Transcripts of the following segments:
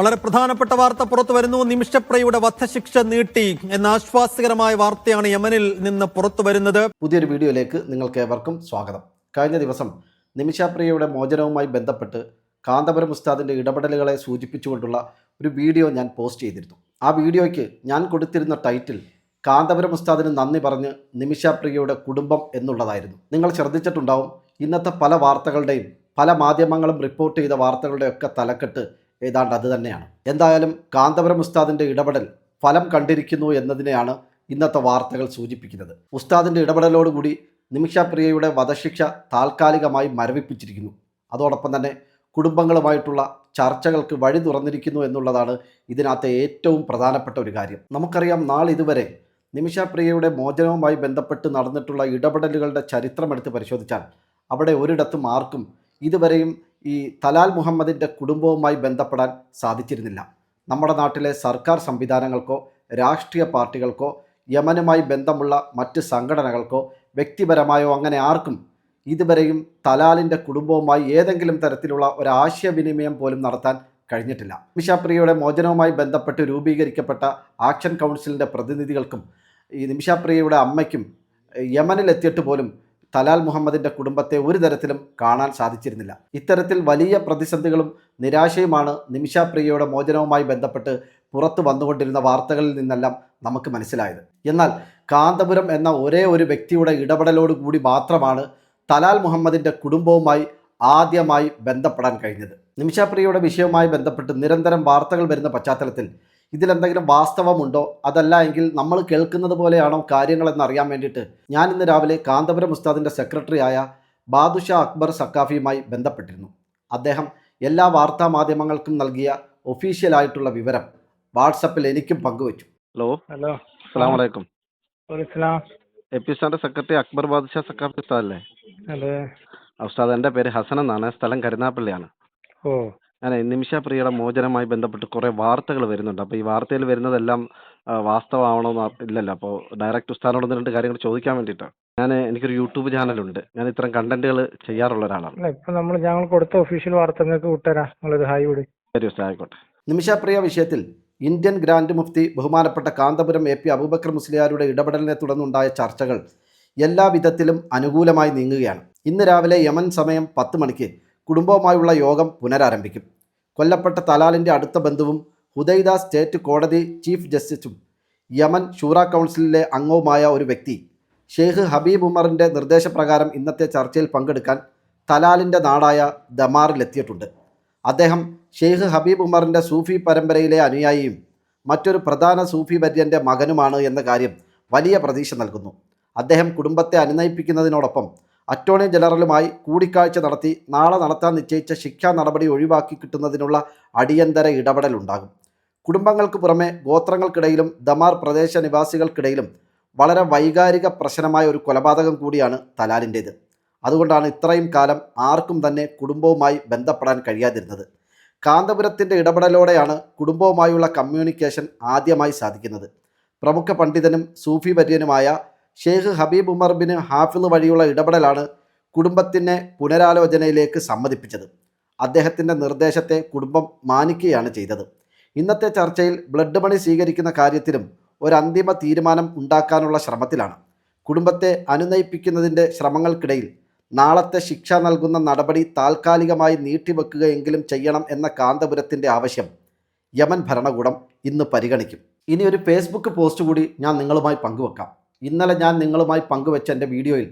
വളരെ പ്രധാനപ്പെട്ട വാർത്ത പുറത്തു വരുന്നു. നിമിഷപ്രിയയുടെ വധശിക്ഷ നീട്ടി എന്ന ആശ്വാസകരമായ വാർത്തയാണ് യമനിൽ നിന്ന് പുറത്തു വരുന്നത്. പുതിയൊരു വീഡിയോയിലേക്ക് നിങ്ങൾക്ക് ഏവർക്കും സ്വാഗതം. കഴിഞ്ഞ ദിവസം നിമിഷപ്രിയയുടെ മോചനവുമായി ബന്ധപ്പെട്ട് കാന്തപുരം ഉസ്താദിൻ്റെ ഇടപെടലുകളെ സൂചിപ്പിച്ചുകൊണ്ടുള്ള ഒരു വീഡിയോ ഞാൻ പോസ്റ്റ് ചെയ്തിരുന്നു. ആ വീഡിയോയ്ക്ക് ഞാൻ കൊടുത്തിരുന്ന ടൈറ്റിൽ കാന്തപുരം ഉസ്താദിന് നന്ദി പറഞ്ഞ് നിമിഷപ്രിയയുടെ കുടുംബം എന്നുള്ളതായിരുന്നു. നിങ്ങൾ ശ്രദ്ധിച്ചിട്ടുണ്ടാവും, ഇന്നത്തെ പല വാർത്തകളുടെയും പല മാധ്യമങ്ങളും റിപ്പോർട്ട് ചെയ്ത വാർത്തകളുടെയൊക്കെ തലക്കെട്ട് ഏതാണ്ട് അത് തന്നെയാണ്. എന്തായാലും കാന്തപുരം ഉസ്താദിൻ്റെ ഇടപെടൽ ഫലം കണ്ടിരിക്കുന്നു എന്നതിനെയാണ് ഇന്നത്തെ വാർത്തകൾ സൂചിപ്പിക്കുന്നത്. ഉസ്താദിൻ്റെ ഇടപെടലോടുകൂടി നിമിഷപ്രിയയുടെ വധശിക്ഷ താൽക്കാലികമായി മരവിപ്പിച്ചിരിക്കുന്നു. അതോടൊപ്പം തന്നെ കുടുംബങ്ങളുമായിട്ടുള്ള ചർച്ചകൾക്ക് വഴി തുറന്നിരിക്കുന്നു എന്നുള്ളതാണ് ഇതിനകത്തെ ഏറ്റവും പ്രധാനപ്പെട്ട ഒരു കാര്യം. നമുക്കറിയാം, നാളിതുവരെ നിമിഷപ്രിയയുടെ മോചനവുമായി ബന്ധപ്പെട്ട് നടന്നിട്ടുള്ള ഇടപെടലുകളുടെ ചരിത്രമെടുത്ത് പരിശോധിച്ചാൽ അവിടെ ഒരിടത്തും ആർക്കും ഇതുവരെയും ഈ തലാൽ മുഹമ്മദിൻ്റെ കുടുംബവുമായി ബന്ധപ്പെടാൻ സാധിച്ചിരുന്നില്ല. നമ്മുടെ നാട്ടിലെ സർക്കാർ സംവിധാനങ്ങൾക്കോ രാഷ്ട്രീയ പാർട്ടികൾക്കോ യമനുമായി ബന്ധമുള്ള മറ്റ് സംഘടനകൾക്കോ വ്യക്തിപരമായോ അങ്ങനെ ആർക്കും ഇതുവരെയും തലാലിൻ്റെ കുടുംബവുമായി ഏതെങ്കിലും തരത്തിലുള്ള ഒരു ആശയവിനിമയം പോലും നടത്താൻ കഴിഞ്ഞിട്ടില്ല. നിമിഷപ്രിയയുടെ മോചനവുമായി ബന്ധപ്പെട്ട് രൂപീകരിക്കപ്പെട്ട ആക്ഷൻ കൗൺസിലിൻ്റെ പ്രതിനിധികൾക്കും ഈ നിമിഷപ്രിയയുടെ അമ്മയ്ക്കും യമനിലെത്തിയിട്ട് പോലും തലാൽ മുഹമ്മദിൻ്റെ കുടുംബത്തെ ഒരു തരത്തിലും കാണാൻ സാധിച്ചിരുന്നില്ല. ഇത്തരത്തിൽ വലിയ പ്രതിസന്ധികളും നിരാശയുമാണ് നിമിഷപ്രിയയുടെ മോചനവുമായി ബന്ധപ്പെട്ട് പുറത്തു വന്നുകൊണ്ടിരുന്ന വാർത്തകളിൽ നിന്നെല്ലാം നമുക്ക് മനസ്സിലായത്. എന്നാൽ കാന്തപുരം എന്ന ഒരേ ഒരു വ്യക്തിയുടെ ഇടപെടലോടുകൂടി മാത്രമാണ് തലാൽ മുഹമ്മദിൻ്റെ കുടുംബവുമായി ആദ്യമായി ബന്ധപ്പെടാൻ കഴിഞ്ഞത്. നിമിഷപ്രിയയുടെ വിഷയവുമായി ബന്ധപ്പെട്ട് നിരന്തരം വാർത്തകൾ വരുന്ന പശ്ചാത്തലത്തിൽ ഇതിലെന്തെങ്കിലും വാസ്തവമുണ്ടോ, അതല്ല എങ്കിൽ നമ്മൾ കേൾക്കുന്നത് പോലെയാണോ കാര്യങ്ങളെന്ന് അറിയാൻ വേണ്ടിയിട്ട് ഞാൻ ഇന്ന് രാവിലെ കാന്തപുരം ഉസ്താദിൻ്റെ സെക്രട്ടറിയായ ബാദുഷാ അക്ബർ സക്കാഫിയുമായി ബന്ധപ്പെട്ടിരുന്നു. അദ്ദേഹം എല്ലാ വാർത്താ മാധ്യമങ്ങൾക്കും നൽകിയ ഒഫീഷ്യലായിട്ടുള്ള വിവരം വാട്സപ്പിൽ എനിക്കും പങ്കുവച്ചു. ഹലോ, അസ്സലാമു അലൈക്കും. എപ്പിസാന്റെ സെക്രട്ടറി അക്ബർ ബാദുഷാ സക്കാഫി ഉസ്താദല്ലേ? അതെ ഉസ്താദ്, എൻ്റെ പേര് ഹസൻ എന്നാണ്, സ്ഥലം കരുനാപ്പള്ളിയാണ്. ഓ ഞാൻ നിമിഷപ്രിയയുടെ മോചനവുമായി ബന്ധപ്പെട്ട് കുറേ വാർത്തകൾ വരുന്നുണ്ട്. അപ്പോൾ ഈ വാർത്തയിൽ വരുന്നതെല്ലാം വാസ്തവമാണോ ഇല്ലല്ലോ. അപ്പോൾ ഡയറക്റ്റ് ഉസ്താദിനോട് ഒന്ന് രണ്ട് കാര്യങ്ങൾ ചോദിക്കാൻ വേണ്ടിയിട്ടാണ്. എനിക്കൊരു യൂട്യൂബ് ചാനലുണ്ട്. ഞാൻ ഇത്തരം കണ്ടന്റുകൾ ചെയ്യാറുള്ള ഒരാളാണ്. ഇപ്പൊ ഞങ്ങൾ കൊടുത്ത ഒഫീഷ്യൽ വാർത്ത നിങ്ങൾക്ക് വിട്ടുതരാം. നിങ്ങളൊരു ഹായ് വിട്. ശരി ഉസ്താദ്, ആയിക്കോട്ടെ. നിമിഷപ്രിയ വിഷയത്തിൽ ഇന്ത്യൻ ഗ്രാൻഡ് മുഫ്തി ബഹുമാനപ്പെട്ട കാന്തപുരം AP അബൂബക്കർ മുസ്ലിയാരുടെ ഇടപെടലിനെ തുടർന്നുണ്ടായ ചർച്ചകൾ എല്ലാ വിധത്തിലും അനുകൂലമായി നീങ്ങുകയാണ്. ഇന്ന് രാവിലെ യമൻ സമയം 10 മണിക്ക് കുടുംബവുമായുള്ള യോഗം പുനരാരംഭിക്കും. കൊല്ലപ്പെട്ട തലാലിൻ്റെ അടുത്ത ബന്ധുവും ഹുദൈദ സ്റ്റേറ്റ് കോടതി ചീഫ് ജസ്റ്റിസും യമൻ ഷൂറ കൗൺസിലിലെ അംഗവുമായ ഒരു വ്യക്തി ഷെയ്ഖ് ഹബീബ് ഉമറിൻ്റെ നിർദ്ദേശപ്രകാരം ഇന്നത്തെ ചർച്ചയിൽ പങ്കെടുക്കാൻ തലാലിൻ്റെ നാടായ ദമാറിലെത്തിയിട്ടുണ്ട്. അദ്ദേഹം ഷെയ്ഖ് ഹബീബ് ഉമറിൻ്റെ സൂഫി പരമ്പരയിലെ അനുയായിയും മറ്റൊരു പ്രധാന സൂഫി വര്യൻ്റെ മകനുമാണ് എന്ന കാര്യം വലിയ പ്രതീക്ഷ നൽകുന്നു. അദ്ദേഹം കുടുംബത്തെ അനുനയിപ്പിക്കുന്നതിനോടൊപ്പം അറ്റോർണി ജനറലുമായി കൂടിക്കാഴ്ച നടത്തി നാളെ നടത്താൻ നിശ്ചയിച്ച ശിക്ഷാ നടപടി ഒഴിവാക്കി കിട്ടുന്നതിനുള്ള അടിയന്തര ഇടപെടലുണ്ടാകും. കുടുംബങ്ങൾക്ക് പുറമെ ഗോത്രങ്ങൾക്കിടയിലും ദമാർ പ്രദേശ നിവാസികൾക്കിടയിലും വളരെ വൈകാരിക പ്രശ്നമായ ഒരു കൊലപാതകം കൂടിയാണ് തലാലിൻ്റേത്. അതുകൊണ്ടാണ് ഇത്രയും കാലം ആർക്കും തന്നെ കുടുംബവുമായി ബന്ധപ്പെടാൻ കഴിയാതിരുന്നത്. കാന്തപുരത്തിൻ്റെ ഇടപെടലോടെയാണ് കുടുംബവുമായുള്ള കമ്മ്യൂണിക്കേഷൻ ആദ്യമായി സാധിക്കുന്നത്. പ്രമുഖ പണ്ഡിതനും സൂഫി വര്യനുമായ ഷെയ്ഖ് ഹബീബ് ഉമർ ബിൻ ഹാഫിള് വഴിയുള്ള ഇടപെടലാണ് കുടുംബത്തിനെ പുനരാലോചനയിലേക്ക് സമ്മതിപ്പിച്ചത്. അദ്ദേഹത്തിൻ്റെ നിർദ്ദേശത്തെ കുടുംബം മാനിക്കുകയാണ് ചെയ്തത്. ഇന്നത്തെ ചർച്ചയിൽ ബ്ലഡ് മണി സ്വീകരിക്കുന്ന കാര്യത്തിലും ഒരു അന്തിമ തീരുമാനം ഉണ്ടാക്കാനുള്ള ശ്രമത്തിലാണ്. കുടുംബത്തെ അനുനയിപ്പിക്കുന്നതിൻ്റെ ശ്രമങ്ങൾക്കിടയിൽ നാളത്തെ ശിക്ഷ നൽകുന്ന നടപടി താൽക്കാലികമായി നീട്ടിവെക്കുകയെങ്കിലും ചെയ്യണം എന്ന കാന്തപുരത്തിൻ്റെ ആവശ്യം യമൻ ഭരണകൂടം ഇന്ന് പരിഗണിക്കും. ഇനി ഒരു ഫേസ്ബുക്ക് പോസ്റ്റ് കൂടി ഞാൻ നിങ്ങളുമായി പങ്കുവെക്കാം. ഇന്നലെ ഞാൻ നിങ്ങളുമായി പങ്കുവെച്ച എൻ്റെ വീഡിയോയിൽ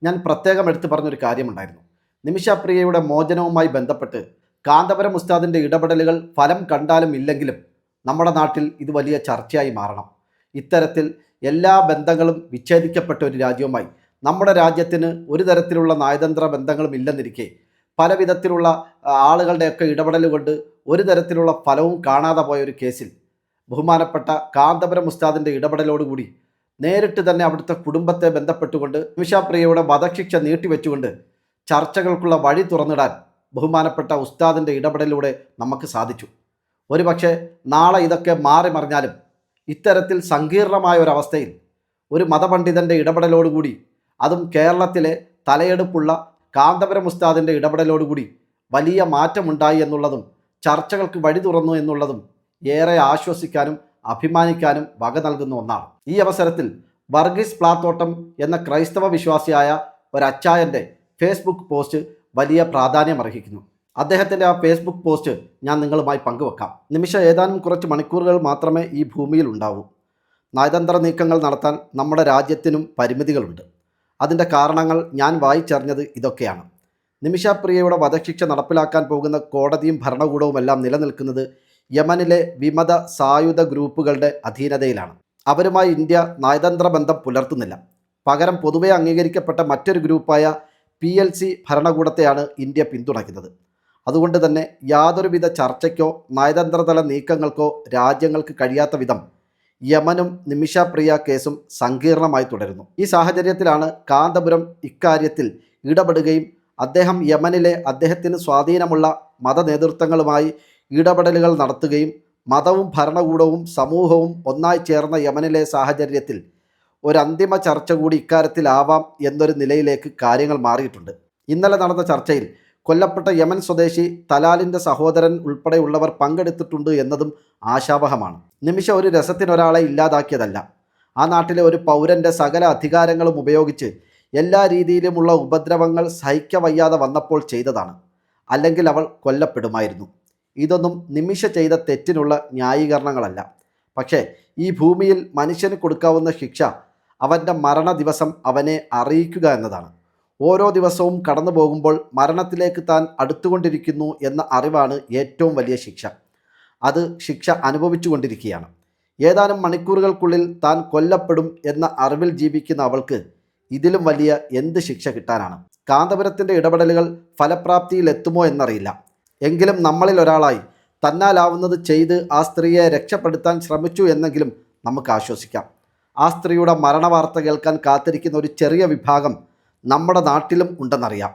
ഞാൻ പ്രത്യേകം എടുത്തു പറഞ്ഞൊരു കാര്യമുണ്ടായിരുന്നു. നിമിഷപ്രിയയുടെ മോചനവുമായി ബന്ധപ്പെട്ട് കാന്തപുരം ഉസ്താദിൻ്റെ ഇടപെടലുകൾ ഫലം കണ്ടാലും ഇല്ലെങ്കിലും നമ്മുടെ നാട്ടിൽ ഇത് വലിയ ചർച്ചയായി മാറണം. ഇത്തരത്തിൽ എല്ലാ ബന്ധങ്ങളും വിച്ഛേദിക്കപ്പെട്ട ഒരു രാജ്യവുമായി നമ്മുടെ രാജ്യത്തിന് ഒരു തരത്തിലുള്ള നയതന്ത്ര ബന്ധങ്ങളും ഇല്ലെന്നിരിക്കെ പല വിധത്തിലുള്ള ആളുകളുടെയൊക്കെ ഇടപെടൽ കൊണ്ട് ഒരു തരത്തിലുള്ള ഫലവും കാണാതെ പോയ ഒരു കേസിൽ ബഹുമാനപ്പെട്ട കാന്തപുരം ഉസ്താദിൻ്റെ ഇടപെടലോടുകൂടി നേരിട്ട് തന്നെ അവിടുത്തെ കുടുംബത്തെ ബന്ധപ്പെട്ടുകൊണ്ട് നിമിഷപ്രിയയുടെ വധശിക്ഷ നീട്ടിവെച്ചുകൊണ്ട് ചർച്ചകൾക്കുള്ള വഴി തുറന്നിടാൻ ബഹുമാനപ്പെട്ട ഉസ്താദിൻ്റെ ഇടപെടലിലൂടെ നമുക്ക് സാധിച്ചു. ഒരുപക്ഷെ നാളെ ഇതൊക്കെ മാറി മറിഞ്ഞാലും ഇത്തരത്തിൽ സങ്കീർണമായ ഒരവസ്ഥയിൽ ഒരു മതപണ്ഡിതൻ്റെ ഇടപെടലോടുകൂടി, അതും കേരളത്തിലെ തലയെടുപ്പുള്ള കാന്തപുരം ഉസ്താദിൻ്റെ ഇടപെടലോടുകൂടി വലിയ മാറ്റമുണ്ടായി എന്നുള്ളതും ചർച്ചകൾക്ക് വഴി തുറന്നു എന്നുള്ളതും ഏറെ ആശ്വസിക്കാനും അഭിമാനിക്കാനും വക നൽകുന്ന ഒന്നാണ്. ഈ അവസരത്തിൽ വർഗീസ് പ്ലാത്തോട്ടം എന്ന ക്രൈസ്തവ വിശ്വാസിയായ ഒരച്ചായൻ്റെ ഫേസ്ബുക്ക് പോസ്റ്റ് വലിയ പ്രാധാന്യമർഹിക്കുന്നു. അദ്ദേഹത്തിൻ്റെ ആ ഫേസ്ബുക്ക് പോസ്റ്റ് ഞാൻ നിങ്ങളുമായി പങ്കുവെക്കാം. നിമിഷം ഏതാനും കുറച്ച് മണിക്കൂറുകൾ മാത്രമേ ഈ ഭൂമിയിൽ ഉണ്ടാവൂ. നയതന്ത്ര നീക്കങ്ങൾ നടത്താൻ നമ്മുടെ രാജ്യത്തിനും പരിമിതികളുണ്ട്. അതിൻ്റെ കാരണങ്ങൾ ഞാൻ വായിച്ചറിഞ്ഞത് ഇതൊക്കെയാണ്. നിമിഷപ്രിയയുടെ വധശിക്ഷ നടപ്പിലാക്കാൻ പോകുന്ന കോടതിയും ഭരണകൂടവുമെല്ലാം നിലനിൽക്കുന്നത് യമനിലെ വിമത സായുധ ഗ്രൂപ്പുകളുടെ അധീനതയിലാണ്. അവരുമായി ഇന്ത്യ നയതന്ത്ര ബന്ധം പുലർത്തുന്നില്ല. പകരം പൊതുവെ അംഗീകരിക്കപ്പെട്ട മറ്റൊരു ഗ്രൂപ്പായ PLC ഭരണകൂടത്തെയാണ് ഇന്ത്യ പിന്തുണയ്ക്കുന്നത്. അതുകൊണ്ട് തന്നെ യാതൊരുവിധ ചർച്ചയ്ക്കോ നയതന്ത്രതല നീക്കങ്ങൾക്കോ രാജ്യങ്ങൾക്ക് കഴിയാത്ത വിധം യമനും നിമിഷപ്രിയ കേസും സങ്കീർണമായി തുടരുന്നു. ഈ സാഹചര്യത്തിലാണ് കാന്തപുരം ഇക്കാര്യത്തിൽ ഇടപെടുകയും അദ്ദേഹം യമനിലെ അദ്ദേഹത്തിന് സ്വാധീനമുള്ള മത നേതൃത്വങ്ങളുമായി ഇടപെടലുകൾ നടത്തുകയും മതവും ഭരണകൂടവും സമൂഹവും ഒന്നായി ചേർന്ന യമനിലെ സാഹചര്യത്തിൽ ഒരന്തിമ ചർച്ച കൂടി ഇക്കാര്യത്തിലാവാം എന്നൊരു നിലയിലേക്ക് കാര്യങ്ങൾ മാറിയിട്ടുണ്ട്. ഇന്നലെ നടന്ന ചർച്ചയിൽ കൊല്ലപ്പെട്ട യമൻ സ്വദേശി തലാലിൻ്റെ സഹോദരൻ ഉൾപ്പെടെയുള്ളവർ പങ്കെടുത്തിട്ടുണ്ട് എന്നതും ആശാവഹമാണ്. നിമിഷം ഒരു രസത്തിനൊരാളെ ഇല്ലാതാക്കിയതല്ല. ആ നാട്ടിലെ ഒരു പൗരൻ്റെ സകല അധികാരങ്ങളും ഉപയോഗിച്ച് എല്ലാ രീതിയിലുമുള്ള ഉപദ്രവങ്ങൾ സഹിക്കവയ്യാതെ വന്നപ്പോൾ ചെയ്തതാണ്. അല്ലെങ്കിൽ അവൾ കൊല്ലപ്പെടുമായിരുന്നു. ഇതൊന്നും നിമിഷ ചെയ്ത തെറ്റിനുള്ള ന്യായീകരണങ്ങളല്ല. പക്ഷേ ഈ ഭൂമിയിൽ മനുഷ്യന് കൊടുക്കാവുന്ന ശിക്ഷ അവൻ്റെ മരണ ദിവസം അവനെ അറിയിക്കുക എന്നതാണ്. ഓരോ ദിവസവും കടന്നു പോകുമ്പോൾ മരണത്തിലേക്ക് താൻ അടുത്തുകൊണ്ടിരിക്കുന്നു എന്ന അറിവാണ് ഏറ്റവും വലിയ ശിക്ഷ. അത് ശിക്ഷ അനുഭവിച്ചു കൊണ്ടിരിക്കുകയാണ്. ഏതാനും മണിക്കൂറുകൾക്കുള്ളിൽ താൻ കൊല്ലപ്പെടും എന്ന അറിവിൽ ജീവിക്കുന്ന അവൾക്ക് ഇതിലും വലിയ എന്ത് ശിക്ഷ കിട്ടാനാണ്? കാന്തപുരത്തിൻ്റെ ഇടപെടലുകൾ ഫലപ്രാപ്തിയിലെത്തുമോ എന്നറിയില്ല. എങ്കിലും നമ്മളിൽ ഒരാളായി തന്നാലാവുന്നത് ചെയ്ത് ആ സ്ത്രീയെ രക്ഷപ്പെടുത്താൻ ശ്രമിച്ചു എന്നെങ്കിലും നമുക്ക് ആശ്വസിക്കാം. ആ സ്ത്രീയുടെ മരണവാർത്ത കേൾക്കാൻ കാത്തിരിക്കുന്ന ഒരു ചെറിയ വിഭാഗം നമ്മുടെ നാട്ടിലും ഉണ്ടെന്നറിയാം.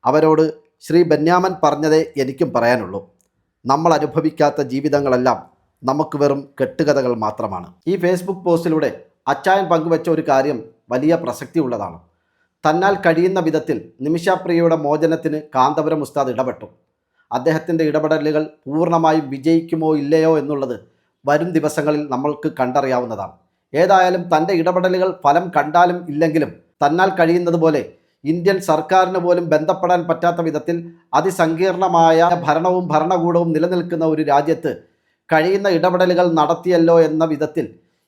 അവരോട് ശ്രീ ബെന്യാമൻ പറഞ്ഞതേ എനിക്കും പറയാനുള്ളൂ. നമ്മൾ അനുഭവിക്കാത്ത ജീവിതങ്ങളെല്ലാം നമുക്ക് വെറും കെട്ടുകഥകൾ മാത്രമാണ്. ഈ ഫേസ്ബുക്ക് പോസ്റ്റിലൂടെ അച്ചായൻ പങ്കുവെച്ച ഒരു കാര്യം വലിയ പ്രസക്തിയുള്ളതാണ്. തന്നാൽ കഴിയുന്ന വിധത്തിൽ നിമിഷപ്രിയയുടെ മോചനത്തിന് കാന്തപുരം ഉസ്താദ് ഇടപെട്ടു. അദ്ദേഹത്തിൻ്റെ ഇടപെടലുകൾ പൂർണ്ണമായും വിജയിക്കുമോ ഇല്ലയോ എന്നുള്ളത് വരും ദിവസങ്ങളിൽ നമ്മൾക്ക് കണ്ടറിയാവുന്നതാണ്. ഏതായാലും തൻ്റെ ഇടപെടലുകൾ ഫലം കണ്ടാലും ഇല്ലെങ്കിലും തന്നാൽ കഴിയുന്നത് പോലെ ഇന്ത്യൻ സർക്കാരിന് പോലും ബന്ധപ്പെടാൻ പറ്റാത്ത വിധത്തിൽ അതിസങ്കീർണമായ ഭരണവും ഭരണകൂടവും നിലനിൽക്കുന്ന ഒരു രാജ്യത്ത് കഴിയുന്ന ഇടപെടലുകൾ നടത്തിയല്ലോ എന്ന വിധത്തിൽ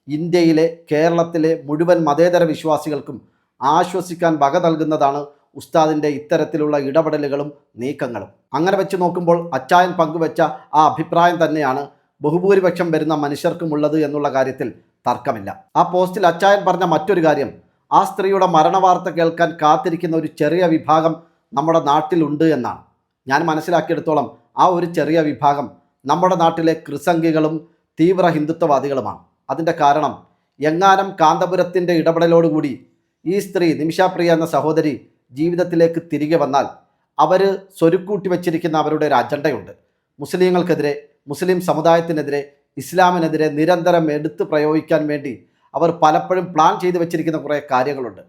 ഇന്ത്യയിലെ കേരളത്തിലെ മുഴുവൻ മതേതര വിശ്വാസികൾക്കും ആശ്വസിക്കാൻ വക നൽകുന്നതാണ് ഉസ്താദിൻ്റെ ഇത്തരത്തിലുള്ള ഇടപെടലുകളും നീക്കങ്ങളും. അങ്ങനെ വെച്ച് നോക്കുമ്പോൾ അച്ചായൻ പങ്കുവെച്ച ആ അഭിപ്രായം തന്നെയാണ് ബഹുഭൂരിപക്ഷം വരുന്ന മനുഷ്യർക്കുമുള്ളത് എന്നുള്ള കാര്യത്തിൽ തർക്കമില്ല. ആ പോസ്റ്റിൽ അച്ചായൻ പറഞ്ഞ മറ്റൊരു കാര്യം, ആ സ്ത്രീയുടെ മരണവാർത്ത കേൾക്കാൻ കാത്തിരിക്കുന്ന ഒരു ചെറിയ വിഭാഗം നമ്മുടെ നാട്ടിലുണ്ട് എന്നാണ്. ഞാൻ മനസ്സിലാക്കിയെടുത്തോളം ആ ഒരു ചെറിയ വിഭാഗം നമ്മുടെ നാട്ടിലെ ക്രിസംഗികളും തീവ്ര ഹിന്ദുത്വവാദികളുമാണ്. അതിൻ്റെ കാരണം എങ്ങാനും കാന്തപുരത്തിൻ്റെ ഇടപെടലോടുകൂടി ഈ സ്ത്രീ നിമിഷപ്രിയ എന്ന സഹോദരി ജീവിതത്തിലേക്ക് തിരികെ വന്നാൽ അവർ സ്വരുക്കൂട്ടി വച്ചിരിക്കുന്ന അവരുടെ ഒരു അജണ്ടയുണ്ട്. മുസ്ലിങ്ങൾക്കെതിരെ, മുസ്ലിം സമുദായത്തിനെതിരെ, ഇസ്ലാമിനെതിരെ നിരന്തരം എടുത്തു പ്രയോഗിക്കാൻ വേണ്ടി അവർ പലപ്പോഴും പ്ലാൻ ചെയ്തു വെച്ചിരിക്കുന്ന കുറേ കാര്യങ്ങളുണ്ട്.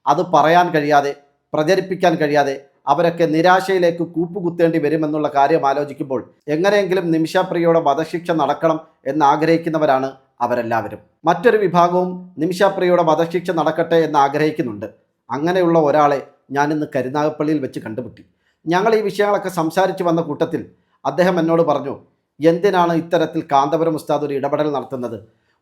അത് പറയാൻ കഴിയാതെ, പ്രചരിപ്പിക്കാൻ കഴിയാതെ അവരൊക്കെ നിരാശയിലേക്ക് കൂപ്പുകുത്തേണ്ടി വരുമെന്നുള്ള കാര്യം ആലോചിക്കുമ്പോൾ എങ്ങനെയെങ്കിലും നിമിഷപ്രിയയുടെ വധശിക്ഷ നടക്കണം എന്നാഗ്രഹിക്കുന്നവരാണ് അവരെല്ലാവരും. മറ്റൊരു വിഭാഗവും നിമിഷപ്രിയയുടെ വധശിക്ഷ നടക്കട്ടെ എന്ന് ആഗ്രഹിക്കുന്നുണ്ട്. അങ്ങനെയുള്ള ഒരാളെ ഞാനിന്ന് കരുനാഗപ്പള്ളിയിൽ വെച്ച് കണ്ടുമുട്ടി. ഞങ്ങൾ ഈ വിഷയങ്ങളൊക്കെ സംസാരിച്ചു വന്ന കൂട്ടത്തിൽ അദ്ദേഹം എന്നോട് പറഞ്ഞു, എന്തിനാണ് ഇത്തരത്തിൽ കാന്തപുരം ഉസ്താദ് ഒരു ഇടപെടൽ നടത്തുന്നത്?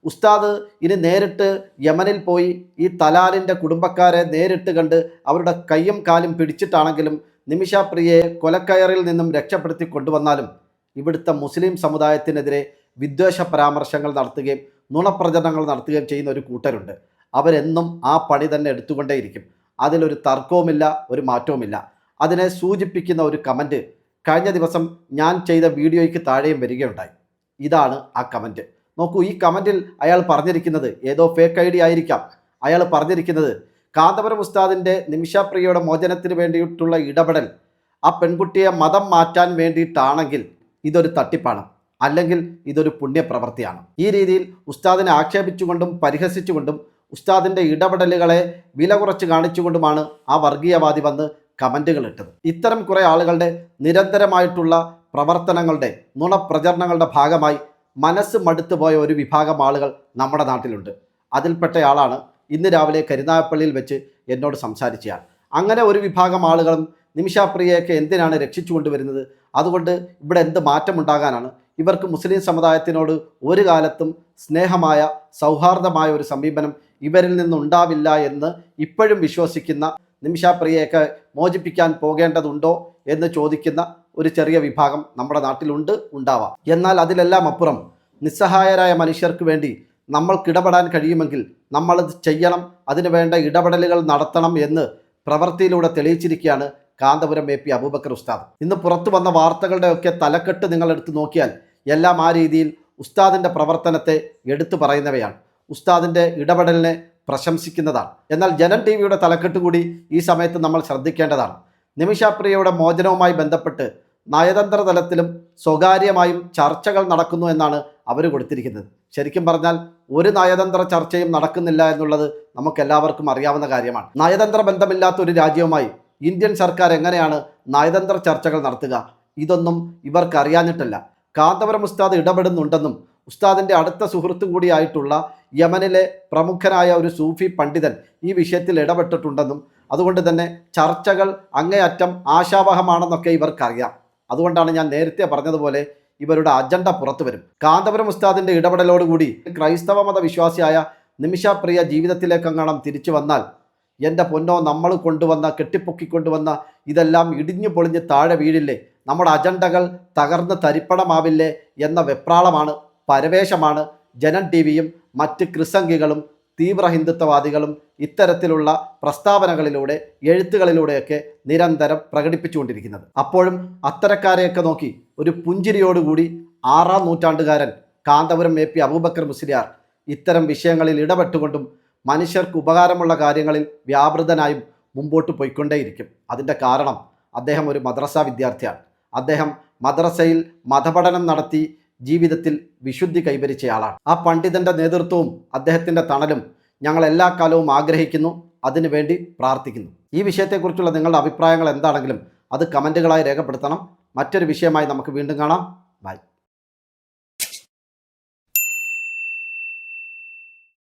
ഉസ്താദ് ഇനി നേരിട്ട് യമനിൽ പോയി ഈ തലാലിൻ്റെ കുടുംബക്കാരെ നേരിട്ട് കണ്ട് അവരുടെ കയ്യും കാലും പിടിച്ചിട്ടാണെങ്കിലും നിമിഷപ്രിയയെ കൊലക്കയറിൽ നിന്നും രക്ഷപ്പെടുത്തി കൊണ്ടുവന്നാലും ഇവിടുത്തെ മുസ്ലിം സമുദായത്തിനെതിരെ വിദ്വേഷ പരാമർശങ്ങൾ നടത്തുകയും നുണപ്രചരണങ്ങൾ നടത്തുകയും ചെയ്യുന്ന ഒരു കൂട്ടരുണ്ട്. അവരെന്നും ആ പണി തന്നെ എടുത്തുകൊണ്ടേയിരിക്കും. അതിലൊരു തർക്കവുമില്ല, ഒരു മാറ്റവുമില്ല. അതിനെ സൂചിപ്പിക്കുന്ന ഒരു കമൻറ്റ് കഴിഞ്ഞ ദിവസം ഞാൻ ചെയ്ത വീഡിയോയ്ക്ക് താഴെയും വരികയുണ്ടായി. ഇതാണ് ആ കമൻറ്റ്. നോക്കൂ, ഈ കമൻറ്റിൽ അയാൾ പറഞ്ഞിരിക്കുന്നത് ഏതോ ഫേക്ക് ഐഡി ആയിരിക്കാം. അയാൾ പറഞ്ഞിരിക്കുന്നത് കാന്തപുരം ഉസ്താദിൻ്റെ നിമിഷപ്രിയയുടെ മോചനത്തിന് വേണ്ടിയിട്ടുള്ള ഇടപെടൽ ആ പെൺകുട്ടിയെ മതം മാറ്റാൻ വേണ്ടിയിട്ടാണെങ്കിൽ ഇതൊരു തട്ടിപ്പാണ്, അല്ലെങ്കിൽ ഇതൊരു പുണ്യപ്രവൃത്തിയാണ്. ഈ രീതിയിൽ ഉസ്താദിനെ ആക്ഷേപിച്ചുകൊണ്ടും പരിഹസിച്ചുകൊണ്ടും ഉസ്താദിൻ്റെ ഇടപെടലുകളെ വില കുറച്ച് കാണിച്ചുകൊണ്ടുമാണ് ആ വർഗീയവാദി വന്ന് കമൻറ്റുകൾ ഇട്ടത്. ഇത്തരം കുറേ ആളുകളുടെ നിരന്തരമായിട്ടുള്ള പ്രവർത്തനങ്ങളുടെ നുണപ്രചരണങ്ങളുടെ ഭാഗമായി മനസ്സ് മടുത്തു പോയ ഒരു വിഭാഗം ആളുകൾ നമ്മുടെ നാട്ടിലുണ്ട്. അതിൽപ്പെട്ടയാളാണ് ഇന്ന് രാവിലെ കരുനാഗപ്പള്ളിയിൽ വെച്ച് എന്നോട് സംസാരിച്ചയാൾ. അങ്ങനെ ഒരു വിഭാഗം ആളുകളും നിമിഷപ്രിയയൊക്കെ എന്തിനാണ് രക്ഷിച്ചു കൊണ്ടുവരുന്നത്, അതുകൊണ്ട് ഇവിടെ എന്ത് മാറ്റമുണ്ടാകാനാണ്, ഇവർക്ക് മുസ്ലിം സമുദായത്തിനോട് ഒരു കാലത്തും സ്നേഹമായ സൗഹാർദ്ദമായ ഒരു സമീപനം ഇവരിൽ നിന്നുണ്ടാവില്ല എന്ന് ഇപ്പോഴും വിശ്വസിക്കുന്ന, നിമിഷപ്രിയയൊക്കെ മോചിപ്പിക്കാൻ പോകേണ്ടതുണ്ടോ എന്ന് ചോദിക്കുന്ന ഒരു ചെറിയ വിഭാഗം നമ്മുടെ നാട്ടിലുണ്ട്, ഉണ്ടാവാം. എന്നാൽ അതിലെല്ലാം അപ്പുറം നിസ്സഹായരായ മനുഷ്യർക്ക് വേണ്ടി നമ്മൾക്കിടപെടാൻ കഴിയുമെങ്കിൽ നമ്മളത് ചെയ്യണം, അതിനു വേണ്ട ഇടപെടലുകൾ നടത്തണം എന്ന് പ്രവൃത്തിയിലൂടെ തെളിയിച്ചിരിക്കുകയാണ് കാന്തപുരം AP അബൂബക്കർ ഉസ്താദ്. ഇന്ന് പുറത്തു വന്ന വാർത്തകളുടെയൊക്കെ തലക്കെട്ട് നിങ്ങളെടുത്ത് നോക്കിയാൽ എല്ലാം ആ രീതിയിൽ ഉസ്താദിൻ്റെ പ്രവർത്തനത്തെ എടുത്തു പറയുന്നവയാണ്, ഉസ്താദിൻ്റെ ഇടപെടലിനെ പ്രശംസിക്കുന്നതാണ്. എന്നാൽ ജനം TV തലക്കെട്ട് കൂടി ഈ സമയത്ത് നമ്മൾ ശ്രദ്ധിക്കേണ്ടതാണ്. നിമിഷപ്രിയയുടെ മോചനവുമായി ബന്ധപ്പെട്ട് നയതന്ത്ര തലത്തിലും സ്വകാര്യമായും ചർച്ചകൾ നടക്കുന്നു എന്നാണ് അവർ കൊടുത്തിരിക്കുന്നത്. ശരിക്കും പറഞ്ഞാൽ ഒരു നയതന്ത്ര ചർച്ചയും നടക്കുന്നില്ല എന്നുള്ളത് നമുക്കെല്ലാവർക്കും അറിയാവുന്ന കാര്യമാണ്. നയതന്ത്ര ബന്ധമില്ലാത്ത ഒരു രാജ്യവുമായി ഇന്ത്യൻ സർക്കാർ എങ്ങനെയാണ് നയതന്ത്ര ചർച്ചകൾ നടത്തുക? ഇതൊന്നും ഇവർക്ക് അറിയാഞ്ഞിട്ടല്ല. കാന്തപുരം ഉസ്താദ് ഇടപെടുന്നുണ്ടെന്നും ഉസ്താദിൻ്റെ അടുത്ത സുഹൃത്തു കൂടിയായിട്ടുള്ള യമനിലെ പ്രമുഖനായ ഒരു സൂഫി പണ്ഡിതൻ ഈ വിഷയത്തിൽ ഇടപെട്ടിട്ടുണ്ടെന്നും അതുകൊണ്ട് തന്നെ ചർച്ചകൾ അങ്ങേയറ്റം ആശാവഹമാണെന്നൊക്കെ ഇവർക്കറിയാം. അതുകൊണ്ടാണ് ഞാൻ നേരത്തെ പറഞ്ഞതുപോലെ ഇവരുടെ അജണ്ട പുറത്തു വരും. കാന്തപുരം ഉസ്താദിൻ്റെ ഇടപെടലോടുകൂടി ക്രൈസ്തവ മത വിശ്വാസിയായ നിമിഷപ്രിയ ജീവിതത്തിലേക്കെങ്ങാണം തിരിച്ചു വന്നാൽ എൻ്റെ പൊന്നോ, നമ്മൾ കൊണ്ടുവന്ന കെട്ടിപ്പൊക്കിക്കൊണ്ടുവന്ന ഇതെല്ലാം ഇടിഞ്ഞു പൊളിഞ്ഞ് താഴെ വീഴില്ലേ, നമ്മുടെ അജണ്ടകൾ തകർന്ന് തരിപ്പണമാവില്ലേ എന്ന വെപ്രാളമാണ്, പരവേശമാണ് ജനം TVയും മറ്റ് ക്രിസംഗികളും തീവ്ര ഹിന്ദുത്വവാദികളും ഇത്തരത്തിലുള്ള പ്രസ്താവനകളിലൂടെ എഴുത്തുകളിലൂടെയൊക്കെ നിരന്തരം പ്രകടിപ്പിച്ചുകൊണ്ടിരിക്കുന്നത്. അപ്പോഴും അത്തരക്കാരെയൊക്കെ നോക്കി ഒരു പുഞ്ചിരിയോടുകൂടി 6-ാം നൂറ്റാണ്ടുകാരൻ കാന്തപുരം AP അബൂബക്കർ മുസ്ലിയാർ ഇത്തരം വിഷയങ്ങളിൽ ഇടപെട്ടുകൊണ്ടും മനുഷ്യർക്ക് ഉപകാരമുള്ള കാര്യങ്ങളിൽ വ്യാപൃതനായും മുമ്പോട്ട് പോയിക്കൊണ്ടേയിരിക്കും. അതിൻ്റെ കാരണം അദ്ദേഹം ഒരു മദ്രസ വിദ്യാർത്ഥിയാണ്. അദ്ദേഹം മദ്രസയിൽ മതപഠനം നടത്തി ജീവിതത്തിൽ വിശുദ്ധി കൈവരിച്ചയാളാണ്. ആ പണ്ഡിതൻ്റെ നേതൃത്വവും അദ്ദേഹത്തിൻ്റെ തണലും ഞങ്ങൾ എല്ലാ കാലവും ആഗ്രഹിക്കുന്നു, അതിനുവേണ്ടി പ്രാർത്ഥിക്കുന്നു. ഈ വിഷയത്തെക്കുറിച്ചുള്ള നിങ്ങളുടെ അഭിപ്രായങ്ങൾ എന്താണെങ്കിലും അത് കമൻറ്റുകളായി രേഖപ്പെടുത്തണം. മറ്റൊരു വിഷയമായി നമുക്ക് വീണ്ടും കാണാം. ബൈ.